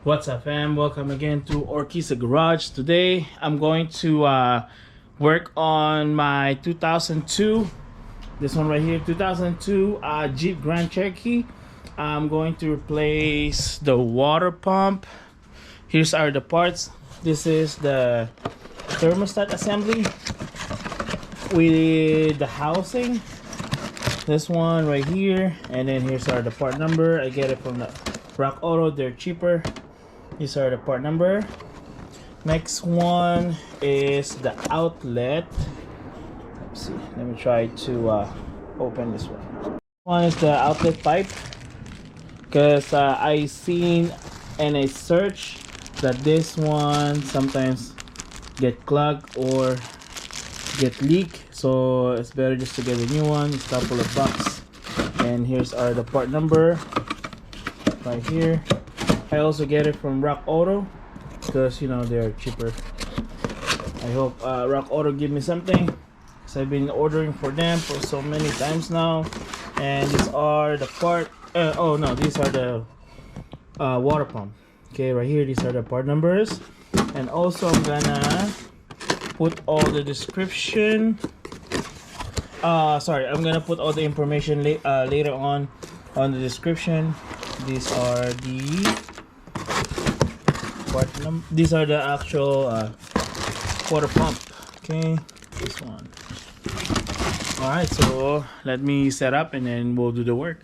What's up, fam? Welcome again to Orquiza Garage. Today I'm going to work on my 2002, this one right here, 2002 Jeep Grand Cherokee. I'm going to replace the water pump. Here's are the parts. This is the thermostat assembly with the housing. This one right here, and then here's are the part number. I get it from the Rock Auto. They're cheaper. These are the part number. Next one is the outlet. Let's see. Let me try to open this one. One is the outlet pipe, because I seen and I searched that this one sometimes get clogged or get leak, so it's better just to get a new one. It's a couple of bucks. And here's are the part number right here. I also get it from Rock Auto because you know they're cheaper. I hope Rock Auto give me something, because I've been ordering for them for so many times now. And these are the part oh no, these are the water pump. Okay, right here, these are the part numbers. And also I'm gonna put all the description, sorry, I'm gonna put all the information later on the description. These are the these are the actual water pump. Okay, this one. All right, so let me set up and then we'll do the work.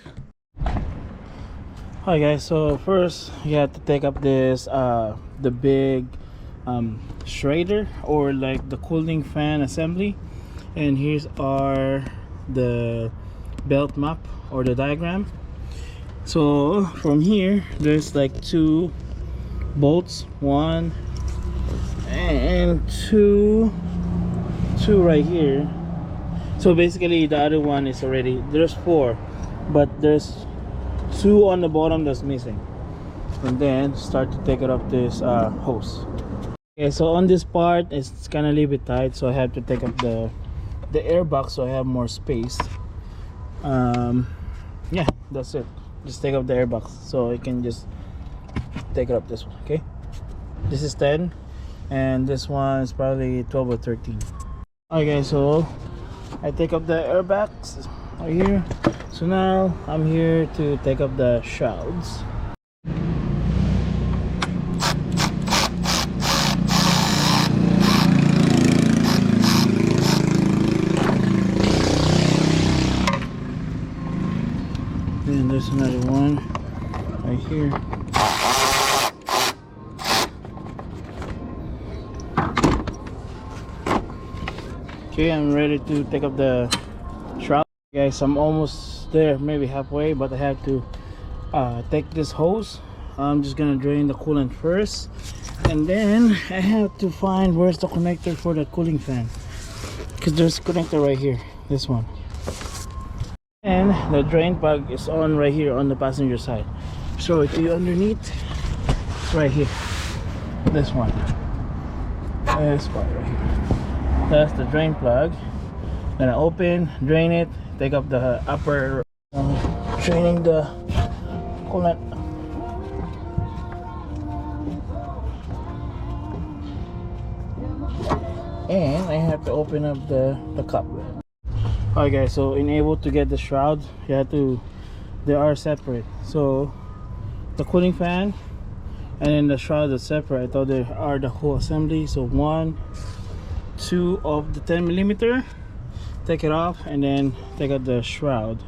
Hi guys, so first you have to take up this the big shredder, or like the cooling fan assembly, and here's are the belt map or the diagram. So from here there's like two bolts, one and two right here. So basically the other one is already, there's four, but there's two on the bottom that's missing. And then start to take it off this hose. Okay, so on this part it's kind of a little bit tight, so I have to take up the air box so I have more space. Yeah, that's it. Just take up the air box so I can just take it up this one. Okay, this is 10 and this one is probably 12 or 13. Okay, so I take up the air box right here. So now I'm here to take up the shrouds. Then there's another one right here. Okay, I'm ready to take up the shroud. Guys, I'm almost there, maybe halfway, but I have to take this hose. I'm just gonna drain the coolant first, and then I have to find where's the connector for the cooling fan, because there's a connector right here, this one. And the drain plug is on right here on the passenger side. Show it to you underneath, right here, this one, this part right here. That's the drain plug. Then I open, drain it, take up the upper, draining the coolant. And I have to open up the cup. Alright guys, so in able to get the shroud, you have to, they are separate. So the cooling fan and then the shroud is separate. I thought they are the whole assembly. So one, two of the 10mm, take it off, and then take out the shroud.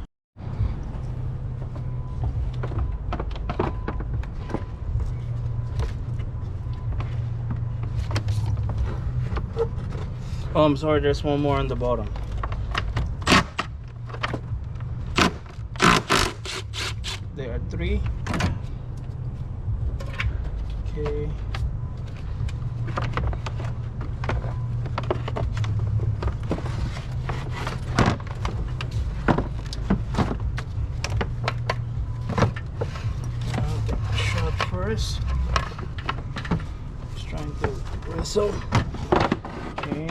Oh, I'm sorry, there's one more on the bottom. There are three. Okay. First, just trying to wrestle. Okay.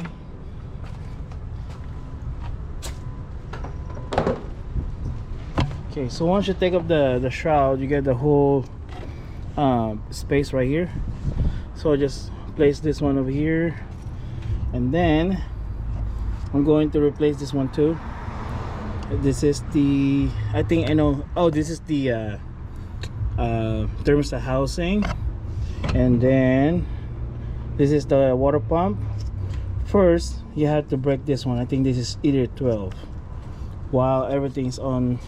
Okay, so once you take up the shroud, you get the whole space right here. So I just place this one over here, and then I'm going to replace this one too. This is the, I think I know, oh, this is the thermostat housing, and then this is the water pump. First you have to break this one. I think this is either 12 while everything's on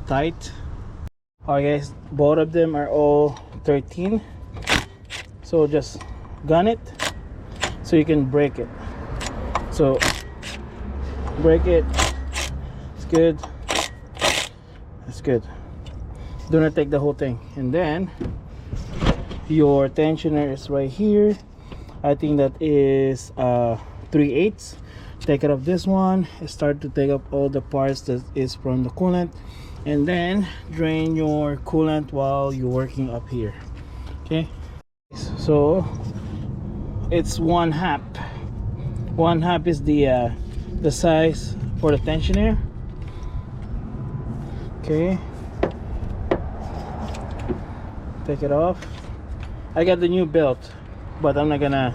tight. Alright guys, both of them are all 13, so just gun it so you can break it. So break it. It's good. That's good. Do not take the whole thing. And then your tensioner is right here. I think that is 3/8. Take it off this one. Start to take up all the parts that is from the coolant, and then drain your coolant while you're working up here. Okay, so it's 1/2. 1/2 is the size for the tensioner. Okay, take it off. I got the new belt, but I'm not gonna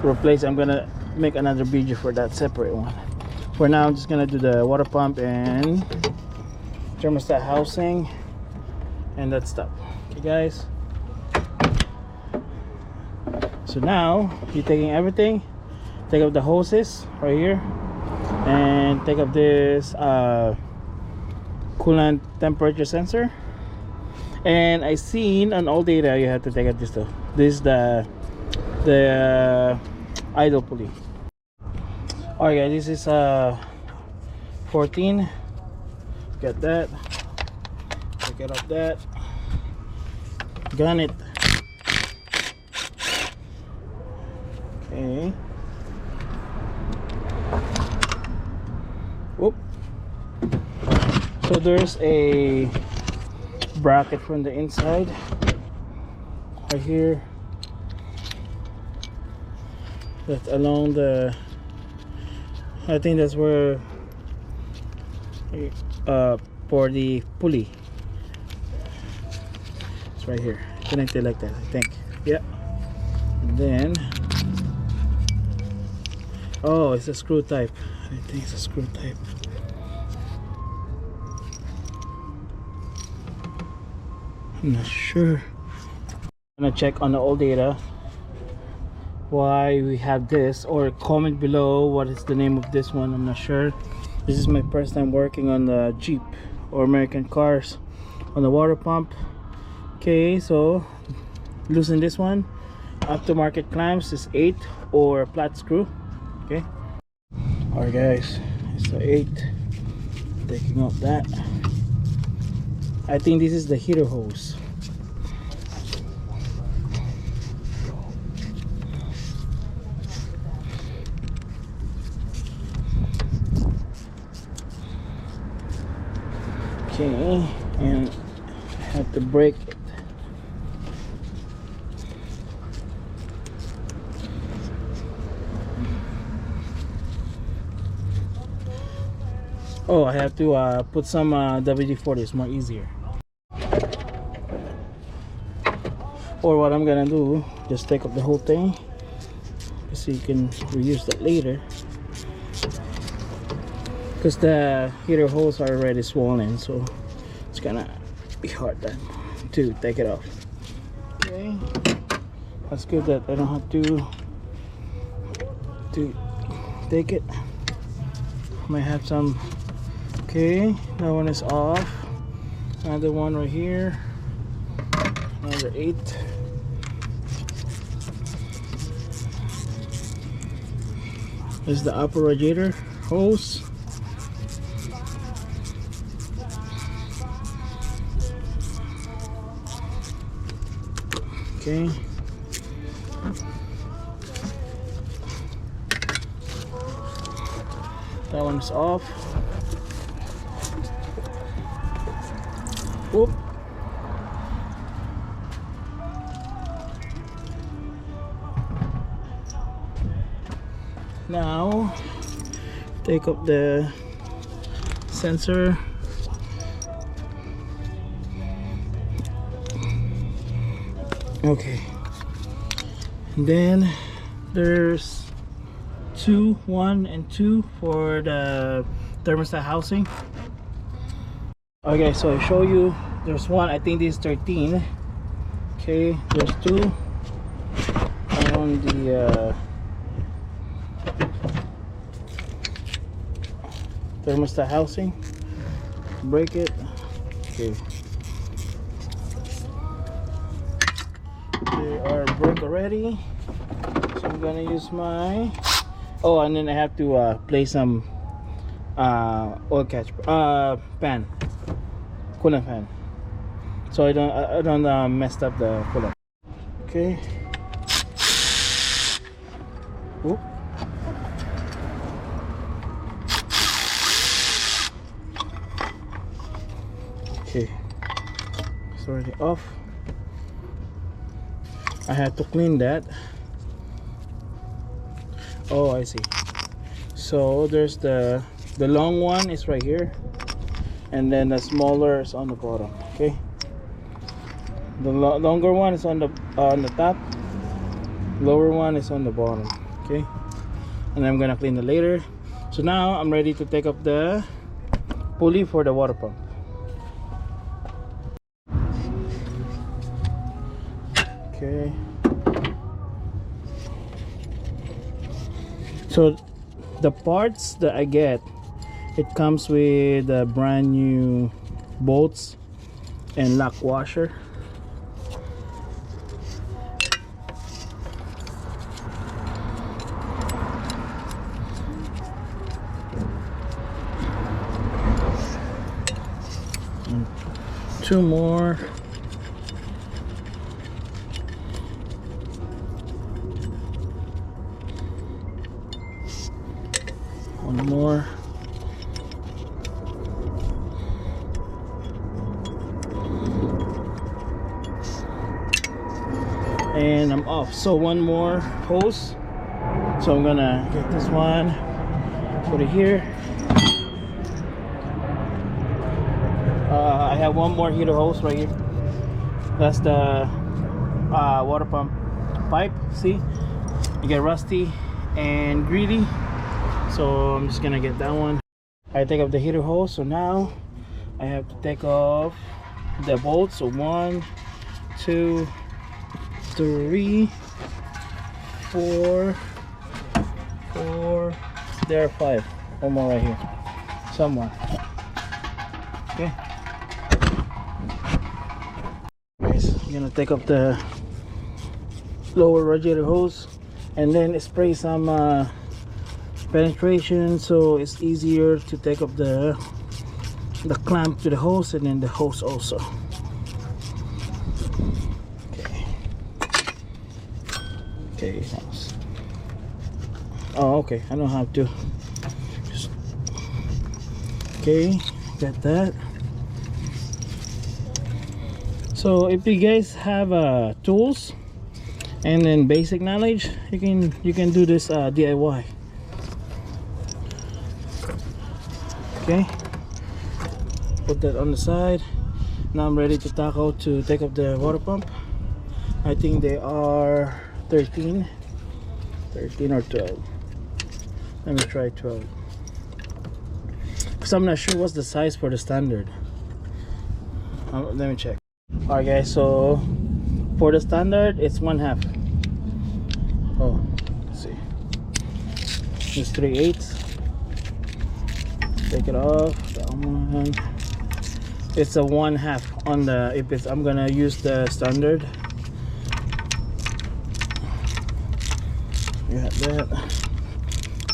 replace it. I'm gonna make another video for that separate one. For now, I'm just gonna do the water pump and thermostat housing and that stuff. Okay guys, so now you're taking everything. Take up the hoses right here, and take up this coolant temperature sensor. And I seen on all data you have to take up this though. This is the idle pulley. Alright guys, this is 14. Get that. Take it off that. Gun it. Okay. Whoop. So there's a bracket from the inside right here, that's along the, I think that's where for the pulley. It's right here, connected like that, I think. Yeah. And then, oh, it's a screw type. I think it's a screw type. I'm not sure. I'm gonna check on the old data why we have this, or comment below what is the name of this one. I'm not sure. This is my first time working on the Jeep or American cars on the water pump. Okay, so loosen this one. Aftermarket clamps is 8 or flat screw. Okay. Alright guys, it's the 8. Taking off that. I think this is the heater hose. Okay, and I have to break it. Oh, I have to put some WD-40. It's more easier. Or what I'm gonna do, just take up the whole thing so you can reuse that later, because the heater hose are already swollen, so it's gonna be hard then to take it off. Okay, that's good that I don't have to take it. Might have some. Okay, that one is off. Another one right here. Another 8. This is the upper radiator hose. Okay. That one's off. Whoop. Now take up the sensor. Okay, and then there's 1 and 2 for the thermostat housing. Okay, so I show you, there's one, I think this is 13. Okay, there's 2 on the thermostat housing. Break it. Okay, they are broke already, so I'm gonna use my, oh, and then I have to place some oil catch pan, coolant pan, so I don't mess up the coolant. Okay. Oop. Okay, it's already off. I had to clean that. Oh, I see. So there's the long one is right here, and then the smaller is on the bottom. Okay, the longer one is on the top, lower one is on the bottom. Okay, and I'm gonna clean it later. So now I'm ready to take up the pulley for the water pump. Okay, so the parts that I get, it comes with a brand new bolts and lock washer. And 2 more. One more. And I'm off. So 1 more hose. So I'm gonna get this one, put it here. I have 1 more heater hose right here. That's the water pump pipe. See, you get rusty and greedy. So I'm just gonna get that one. I take off the heater hose, so now I have to take off the bolts. So 1, 2, 3, 4, there are 5. 1 more right here somewhere. Okay, guys, I'm gonna take up the lower radiator hose and then spray some penetration, so it's easier to take up the clamp to the hose and then the hose also. Okay, oh, okay, I don't have to just, okay, got that. So if you guys have tools and then basic knowledge, you can do this DIY. Okay, put that on the side. Now I'm ready to take up the water pump. I think they are 13 or 12. Let me try 12, because I'm not sure what's the size for the standard. Let me check. Alright guys, so for the standard it's 1/2. Oh, let's see, it's 3/8. Take it off. That one, it's a 1/2 on the, if it's, I'm gonna use the standard. You have that,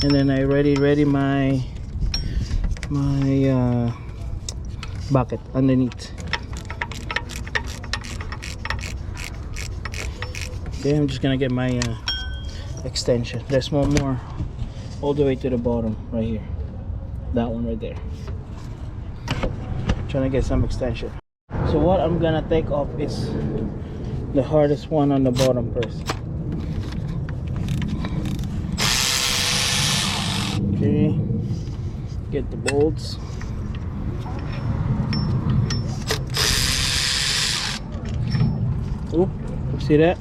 and then I ready my bucket underneath. Okay, I'm just gonna get my extension. There's one more all the way to the bottom right here. That one right there. Trying to get some extension. So what I'm gonna take off is the hardest one on the bottom first. Okay, get the bolts. Oop, See that?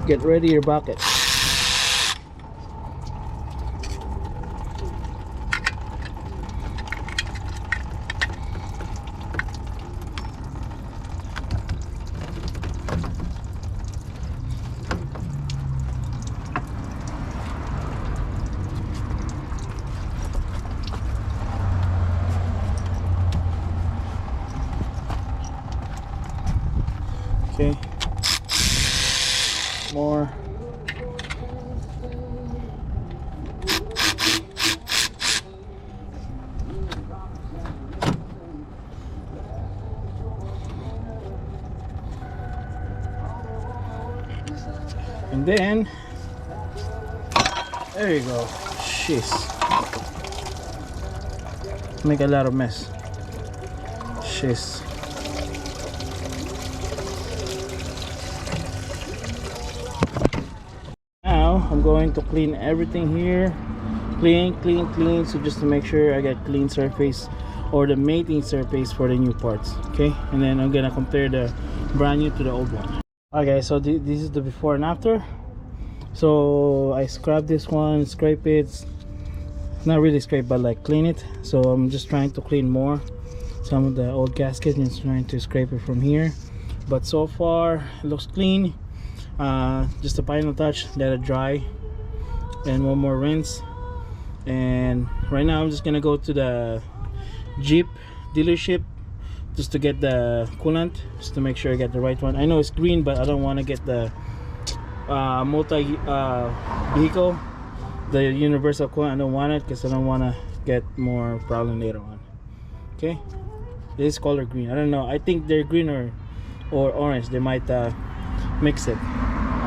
Get ready your bucket. Okay, more. And then, there you go. Jeez. Make a lot of mess. Jeez. Now I'm going to clean everything here. Clean. So just to make sure I get clean surface or the mating surface for the new parts. Okay, and then I'm gonna compare the brand new to the old one. Okay, so this is the before and after. So I scrub this one, scrape it. Not really scrape, but like clean it. So I'm just trying to clean more some of the old gaskets and trying to scrape it from here. But so far it looks clean. Just a final touch, let it dry, and one more rinse. And right now I'm just gonna go to the Jeep dealership just to get the coolant, just to make sure I get the right one. I know it's green, but I don't want to get the multi vehicle, the universal coolant. I don't want it because I don't want to get more problem later on. Okay, this color green, I don't know, I think they're green or orange. They might mix it.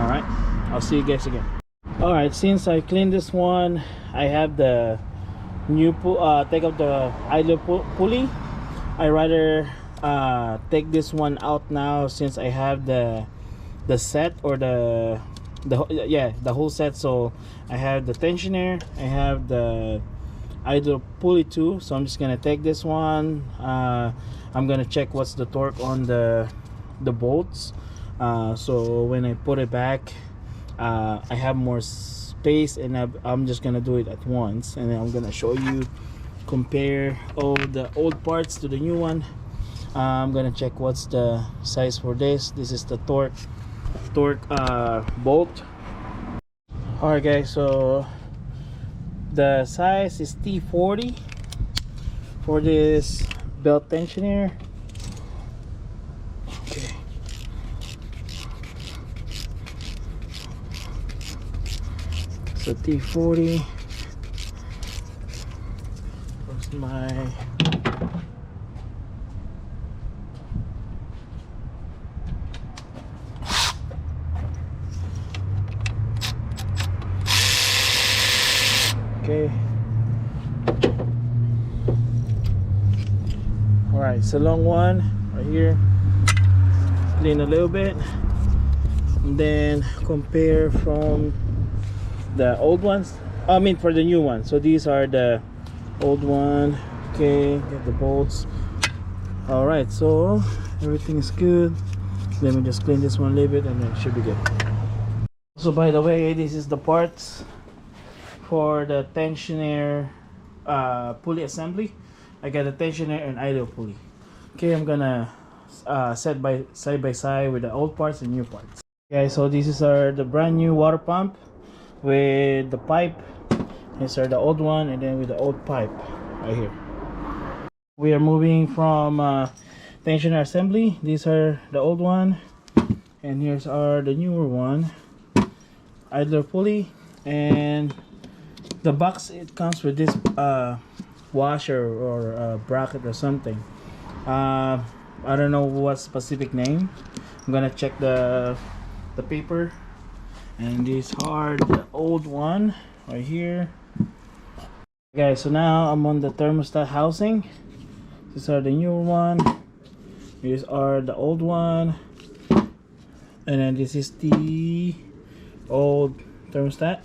All right, I'll see you guys again. All right, since I cleaned this one, I have the new take out the idler pulley. I rather take this one out now since I have the set, or the whole set. So I have the tensioner, I have the idler pulley too. So I'm just gonna take this one. I'm gonna check what's the torque on the bolts. So when I put it back, I have more space, and I'm just gonna do it at once, and then I'm gonna show you, compare all the old parts to the new one. I'm gonna check what's the size for this. This is the torque bolt. Alright guys, so the size is T40 for this belt tensioner. Okay. So T40. Where's my okay. Alright, it's a long one right here. Clean a little bit, and then compare from the old ones, I mean for the new one. So these are the old one. Okay, get the bolts. Alright, so everything is good. Let me just clean this one a little bit, and then it should be good. So by the way, this is the parts for the tensioner pulley assembly. I got a tensioner and idle pulley. Okay, I'm gonna side by side with the old parts and new parts. Okay, so this is the brand new water pump with the pipe. These are the old one, and then with the old pipe right here. We are moving from tensioner assembly. These are the old one, and here's the newer one, idler pulley. And the box, it comes with this washer or bracket or something. I don't know what specific name. I'm gonna check the paper. And these are the old one right here. Okay, so now I'm on the thermostat housing. These are the newer one. These are the old one. And then this is the old thermostat.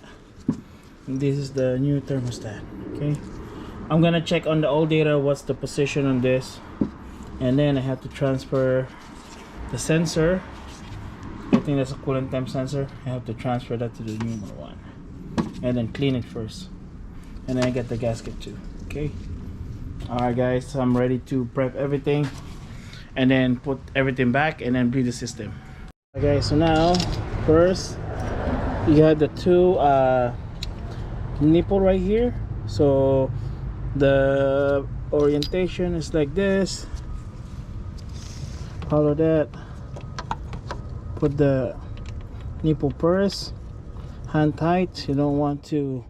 And this is the new thermostat. Okay, I'm gonna check on the old data what's the position on this, and then I have to transfer the sensor. I think that's a coolant temp sensor. I have to transfer that to the new one and then clean it first, and then I get the gasket too. Okay, alright guys, so I'm ready to prep everything and then put everything back and then bleed the system. Okay, so now first you have the two nipple right here. So the orientation is like this. Follow that, put the nipple first, hand tight, you don't want to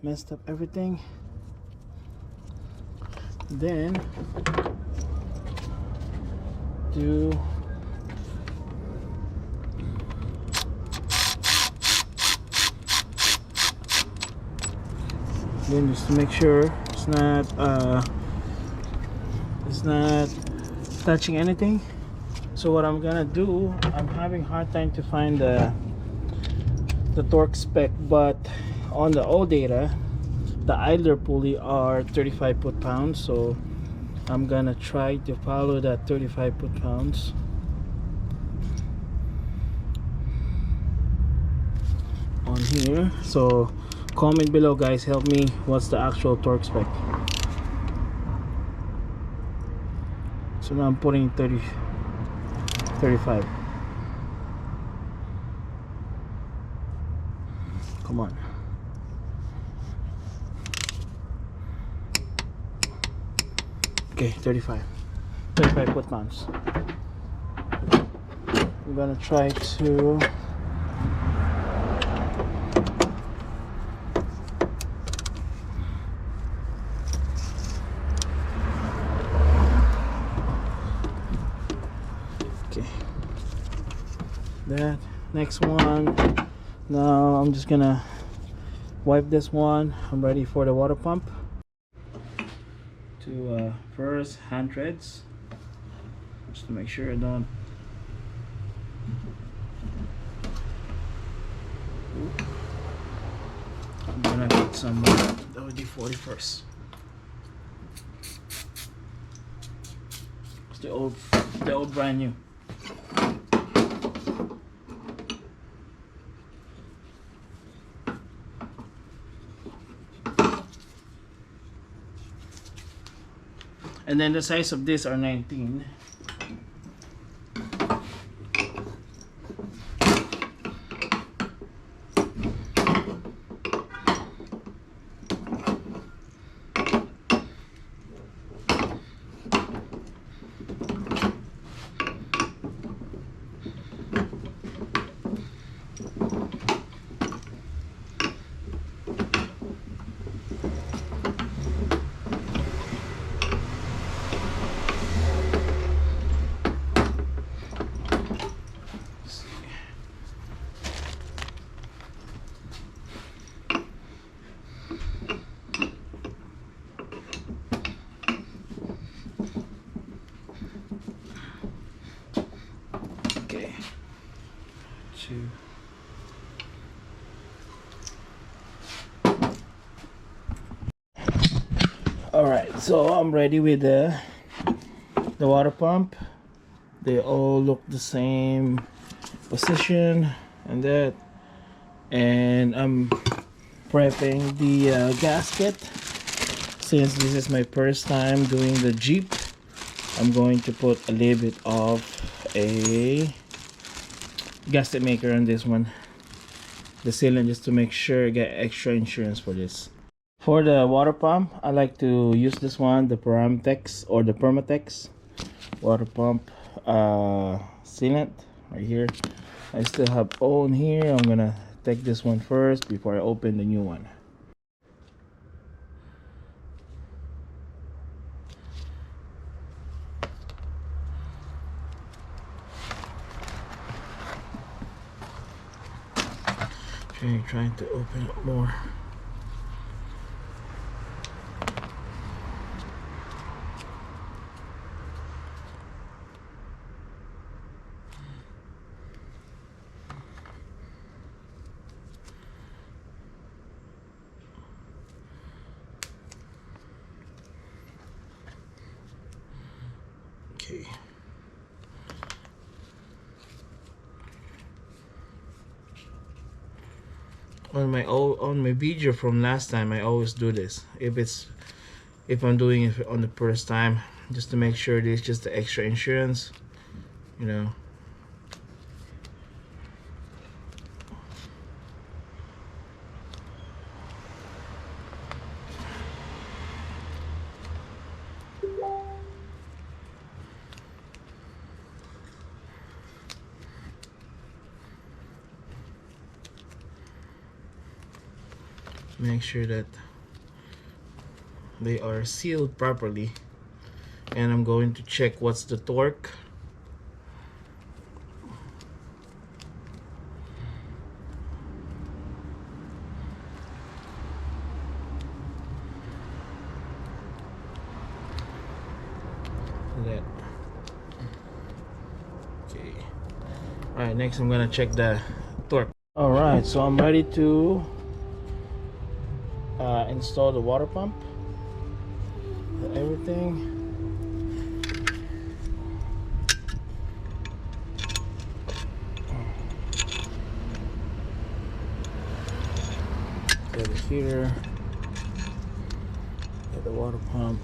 mess up everything. Then just to make sure it's not touching anything. So what I'm gonna do, I'm having a hard time to find the torque spec, but on the old data the idler pulley are 35 foot-pounds, so I'm gonna try to follow that 35 foot-pounds. On here, so comment below guys, help me, what's the actual torque spec. So now I'm putting 35. Come on. Okay, 35 foot-pounds. I'm gonna try to that next one. Now I'm just gonna wipe this one. I'm ready for the water pump. To first hand threads, just to make sure I don't I'm gonna put some WD-40 first. It's the old brand new. And then the size of this are 19. Alright, so I'm ready with the water pump. They all look the same position and that, and I'm prepping the gasket. Since this is my first time doing the Jeep, I'm going to put a little bit of a gasket maker on this one, the sealant, just to make sure I get extra insurance for this. For the water pump, I like to use this one, the Permatex or the Permatex water pump sealant right here. I still have own here. I'm gonna take this one first before I open the new one. Okay, trying to open it more. Okay. on my video from last time, I always do this if I'm doing it on the first time, just to make sure there's just the extra insurance, you know. Make sure that they are sealed properly, and I'm going to check what's the torque. That okay. All right, next I'm gonna check the torque. All right, so I'm ready to install the water pump, everything. Get it here, get the water pump.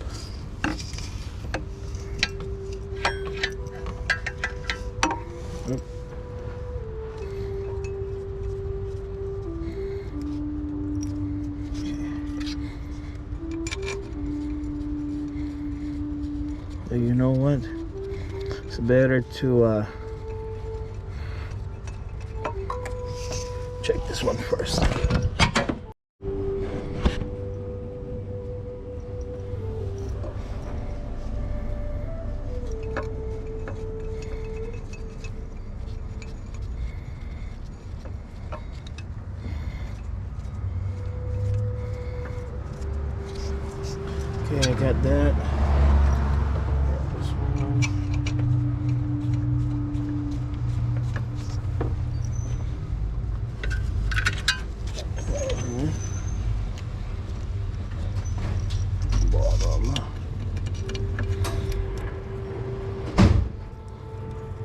So you know what? It's better to check this one first. Okay, I got that.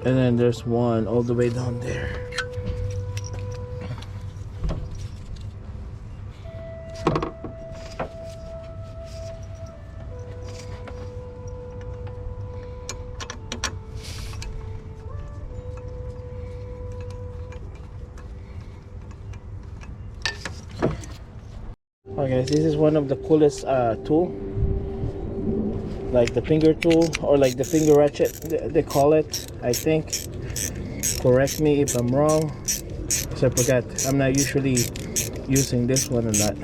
And then there's one all the way down there. Okay, this is one of the coolest tool, like the finger tool, or like the finger ratchet they call it, I think. Correct me if I'm wrong, because I forgot. I'm not usually using this one a lot,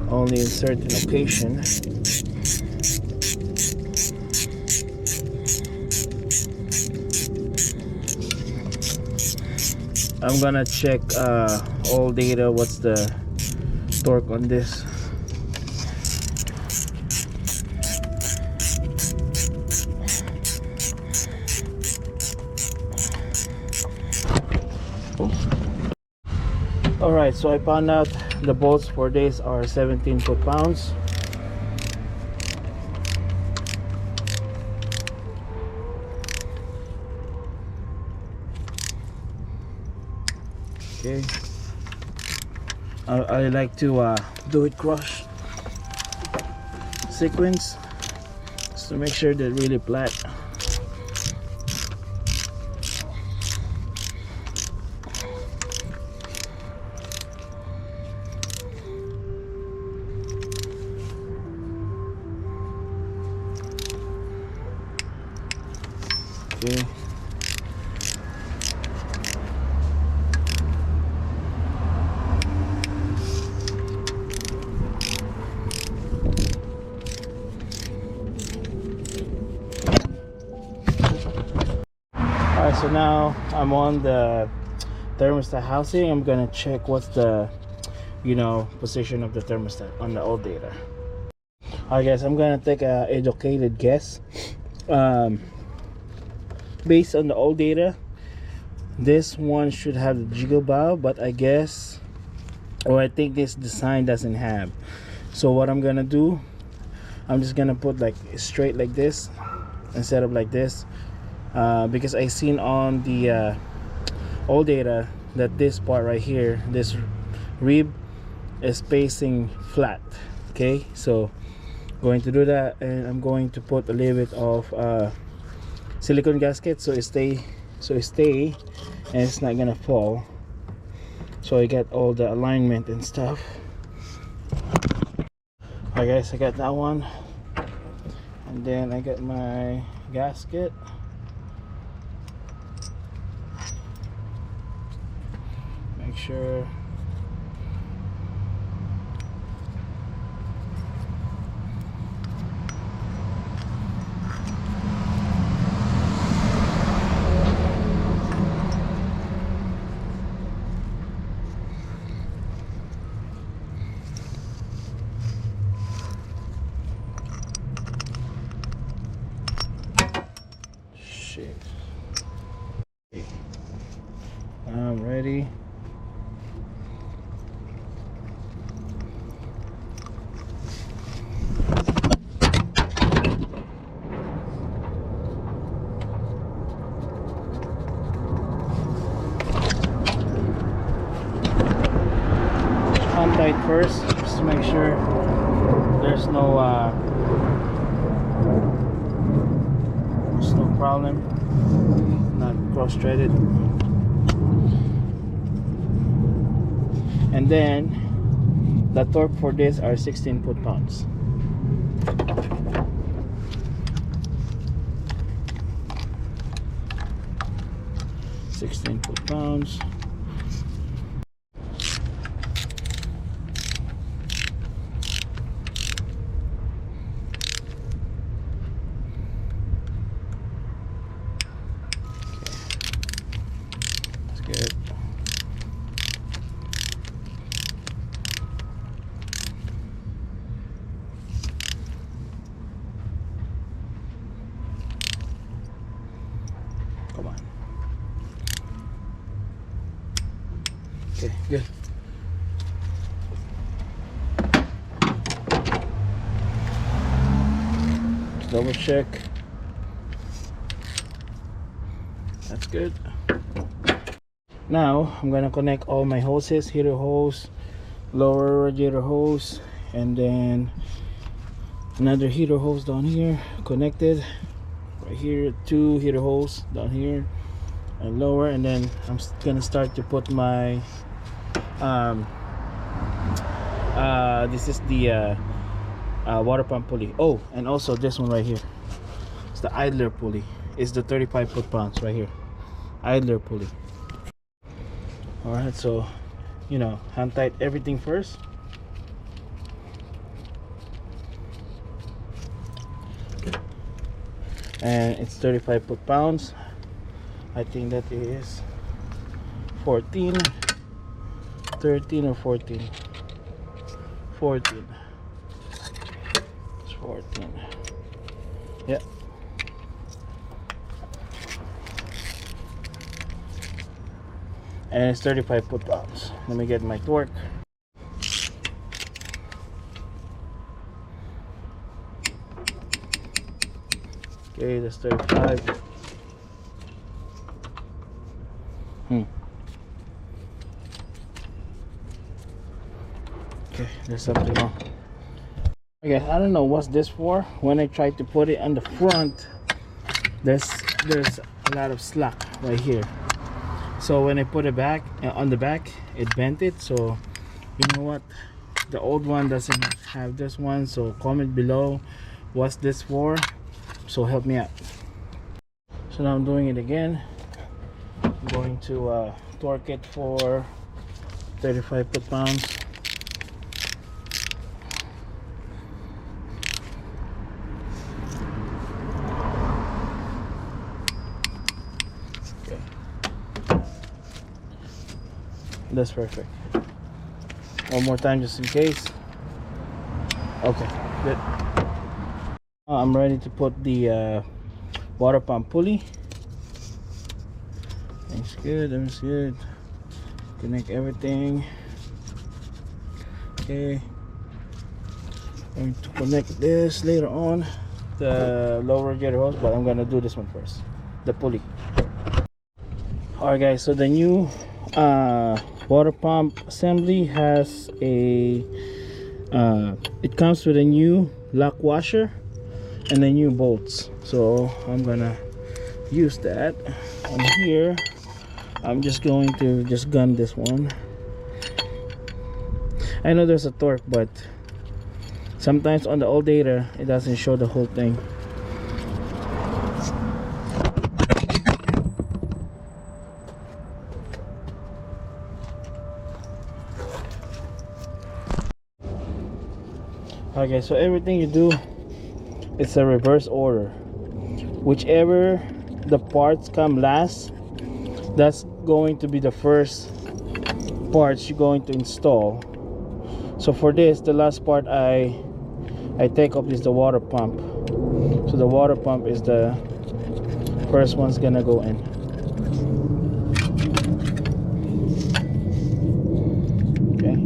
only in certain occasion. I'm gonna check all data, what's the torque on this. Alright, so I found out the bolts for this are 17 foot-pounds. Okay. I like to do it cross sequence just to make sure they're really flat. Okay. Alright, so now I'm on the thermostat housing. I'm gonna check what's the, you know, position of the thermostat on the old data. Alright guys, I'm gonna take a educated guess. Based on the old data, this one should have the jiggle valve, but I guess, or I think this design doesn't have. So what I'm gonna do, I'm just gonna put like straight like this instead of like this, because I seen on the old data that this part right here, this rib, is facing flat. Okay, so going to do that, and I'm going to put a little bit of silicone gasket so it stay and it's not gonna fall, so I get all the alignment and stuff. Alright guys, I got that one, and then I got my gasket. Make sure I'm ready. On tight first, just to make sure there's no problem, not cross-threaded. And then the torque for this are 16 foot-pounds. That's good. Come on. Okay, good. Double check. That's good. Now I'm gonna connect all my hoses: heater hose, lower radiator hose, and then another heater hose down here connected. Right here, 2 heater hose down here and lower, and then I'm gonna start to put my this is the water pump pulley. Oh, and also this one right here, it's the idler pulley. It's the 35 foot-pounds right here, idler pulley. All right, so you know, hand tight everything first. And it's 35 foot-pounds. I think that is 14, 13 or 14. 14. It's 14. Yeah. And it's 35 foot-pounds. Let me get my torque. Okay, that's 35. Okay, there's something wrong. Okay, I don't know what's this for. When I tried to put it on the front, there's a lot of slack right here. So when I put it back on the back, it bent it. So you know what? The old one doesn't have this one. So comment below what's this for. So help me out. So now I'm doing it again. I'm going to torque it for 35 foot-pounds. Okay. That's perfect. One more time just in case. Okay, good. I'm ready to put the water pump pulley. That's good, that's good. Connect everything. Okay. Going to connect this later on, the lower radiator hose, but I'm gonna do this one first, the pulley. Alright guys, so the new water pump assembly has a it comes with a new lock washer and the new bolts, so I'm gonna use that. And here I'm just going to just gun this one. I know there's a torque, but sometimes on the old data it doesn't show the whole thing. Okay, so everything you do, it's a reverse order. Whichever the parts come last, that's going to be the first parts you're going to install. So for this, the last part I take off is the water pump. So the water pump is the first one's gonna go in. Okay.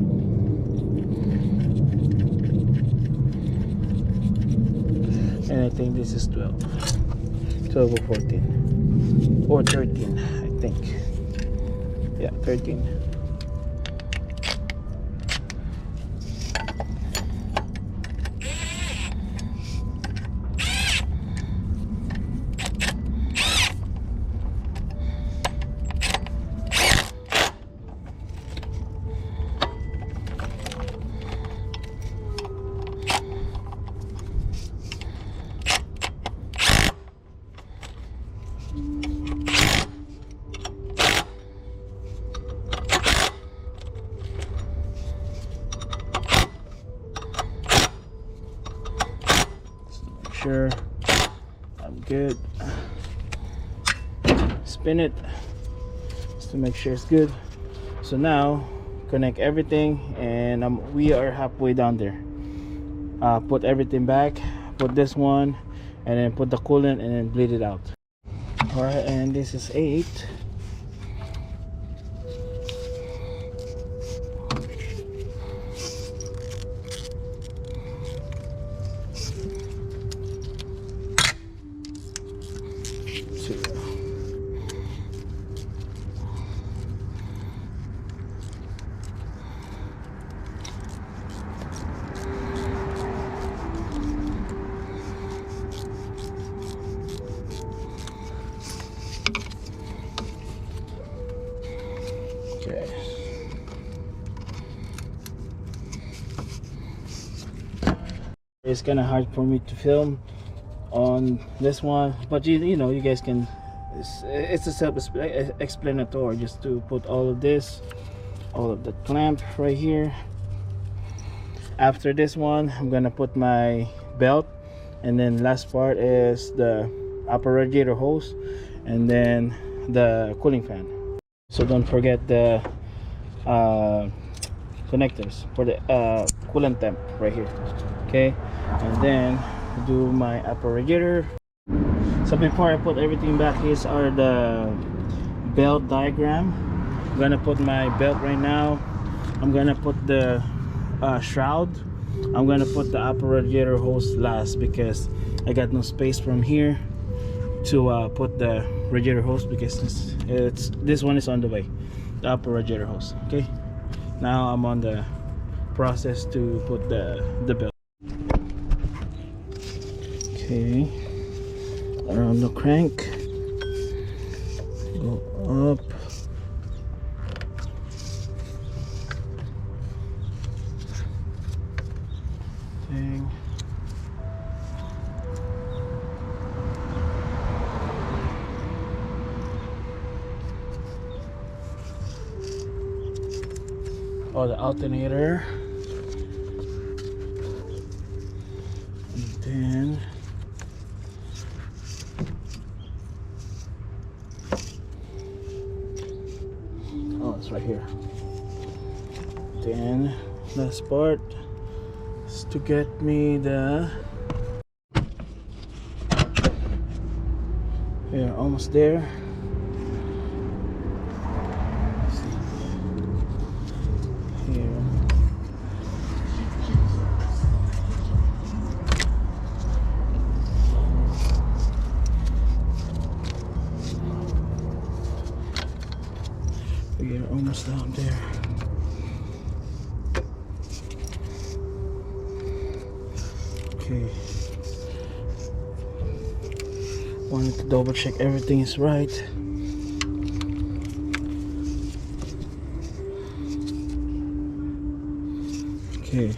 And I think this is 12 or 14 or 13, I think. Yeah, 13. Sure I'm good. Spin it just to make sure it's good. So now connect everything, and we are halfway down there. Put everything back, put this one, and then put the coolant, and then bleed it out. Alright, and this is 8. Okay. It's kind of hard for me to film on this one, but you know, you guys can, it's a self-explanatory, just to put all of this, all of the clamp right here. After this one, I'm gonna put my belt, and then last part is the upper radiator hose, and then the cooling fan. So don't forget the connectors for the coolant temp right here. Okay, and then do my upper radiator. So before I put everything back, these are the belt diagram. I'm gonna put my belt right now. I'm gonna put the shroud. I'm gonna put the upper radiator hose last because I got no space from here to put the radiator hose, because this one is on the way, the upper radiator hose. Okay, now I'm on the process to put the belt. Okay, around the crank, go up, thing. Oh, the alternator, and then it's right here. Then last part is to get me the, we're almost there. Here. We are almost down there. Okay. Wanted to double check everything is right. Okay.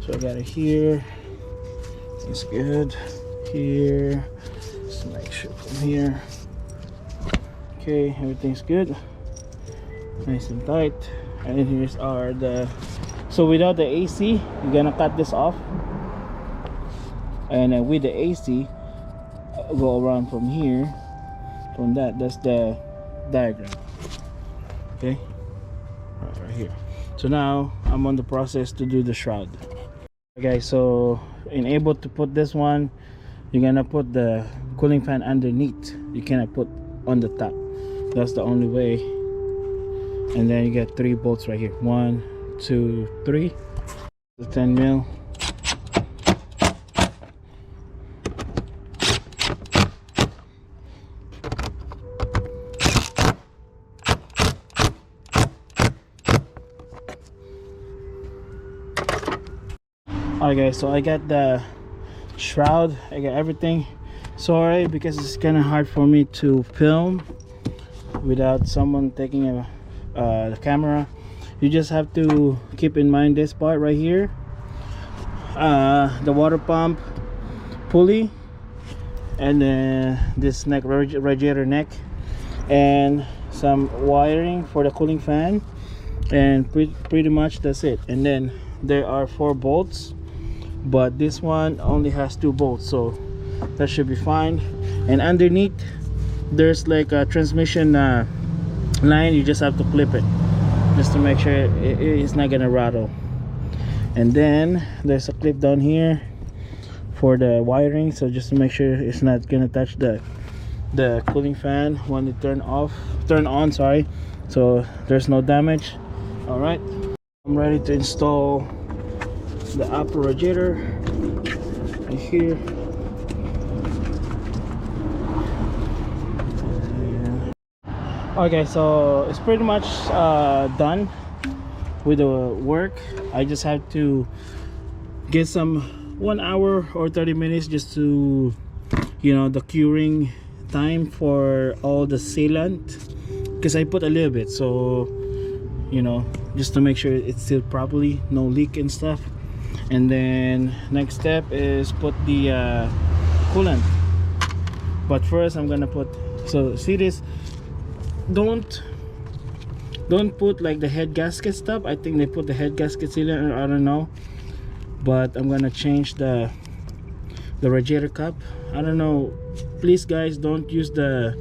So I got it here. It's good. Here. Just make sure from here. Okay, everything's good. Nice and tight. And here's are the. So without the AC, you're gonna cut this off. And with the AC, go around from here. From that's the diagram. Okay. Right here. So now I'm on the process to do the shroud. Okay, so in able to put this one, you're gonna put the cooling fan underneath. You cannot put on the top. That's the only way. And then you get 3 bolts right here. 1, 2, 3. The 10 mil. Alright guys, so I got the shroud, I got everything. Sorry because it's kind of hard for me to film without someone taking the camera. You just have to keep in mind this part right here, the water pump pulley, and then this neck, radiator neck, and some wiring for the cooling fan, and pretty much that's it. And then there are 4 bolts, but this one only has 2 bolts, so that should be fine. And underneath there's like a transmission line. You just have to clip it just to make sure it's not gonna rattle. And then there's a clip down here for the wiring, so just to make sure it's not gonna touch the cooling fan when it turn on, sorry, so there's no damage. All right, I'm ready to install the upper radiator right here. Okay, so it's pretty much done with the work. I just have to get some 1 hour or 30 minutes just to, you know, the curing time for all the sealant, because I put a little bit, so you know, just to make sure it's sealed properly, no leak and stuff. And then next step is put the coolant. But first I'm gonna put, so see this, don't put like the head gasket stuff. I think they put the head gasket sealant, or I don't know, but I'm gonna change the radiator cap. I don't know, please guys, don't use the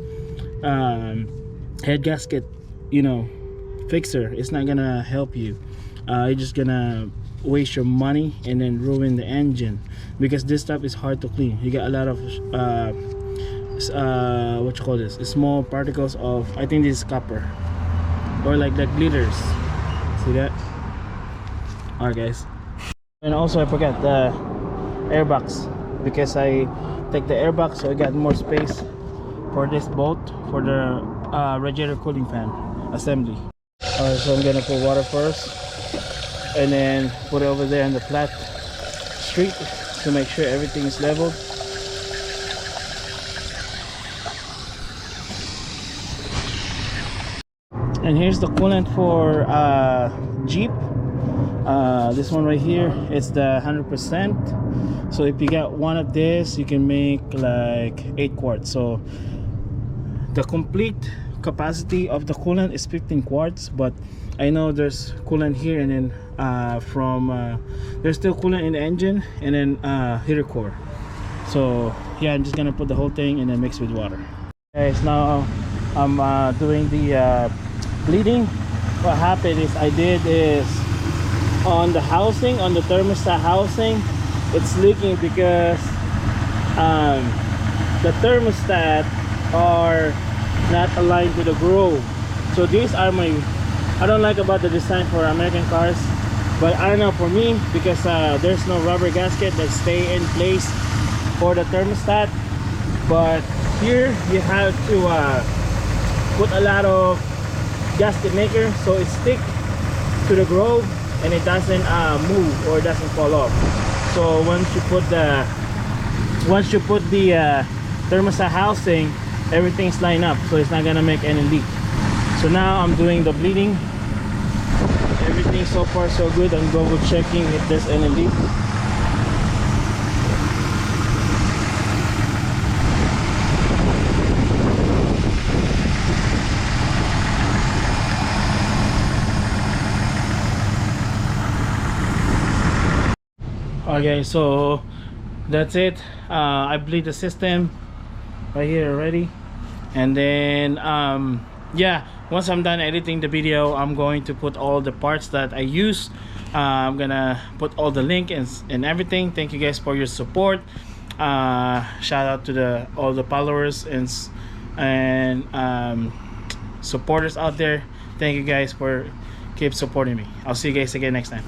head gasket, you know, fixer. It's not gonna help you. You're just gonna waste your money and then ruin the engine, because this stuff is hard to clean. You get a lot of what you call this, small particles of, I think this is copper, or like the glitters. See that? Alright guys, and also I forgot the airbox, because I take the airbox, so I got more space for this bolt for the radiator cooling fan assembly. Alright, so I'm gonna put water first and then put it over there on the flat street to make sure everything is leveled. And here's the coolant for Jeep. This one right here, it's the 100%. So if you got one of this, you can make like 8 quarts. So the complete capacity of the coolant is 15 quarts, but I know there's coolant here, and then there's still coolant in the engine, and then heater core. So yeah, I'm just gonna put the whole thing and then mix with water. Okay, so now I'm doing the bleeding. What happened is on the housing, on the thermostat housing, it's leaking because the thermostat are not aligned to the groove. So these are I don't like about the design for American cars, but I don't know, for me, because there's no rubber gasket that stay in place for the thermostat. but here you have to put a lot of gasket maker so it stick to the grove and it doesn't move or doesn't fall off. So once you put the thermostat housing, everything's lined up, so it's not gonna make any leak. So now I'm doing the bleeding. Everything so far so good. I'm double checking if there's any leak. Okay, so that's it. I bleed the system right here already, and then yeah, once I'm done editing the video, I'm going to put all the parts that I use. I'm gonna put all the link and everything. Thank you guys for your support. Shout out to all the followers and supporters out there. Thank you guys for keep supporting me. I'll see you guys again next time.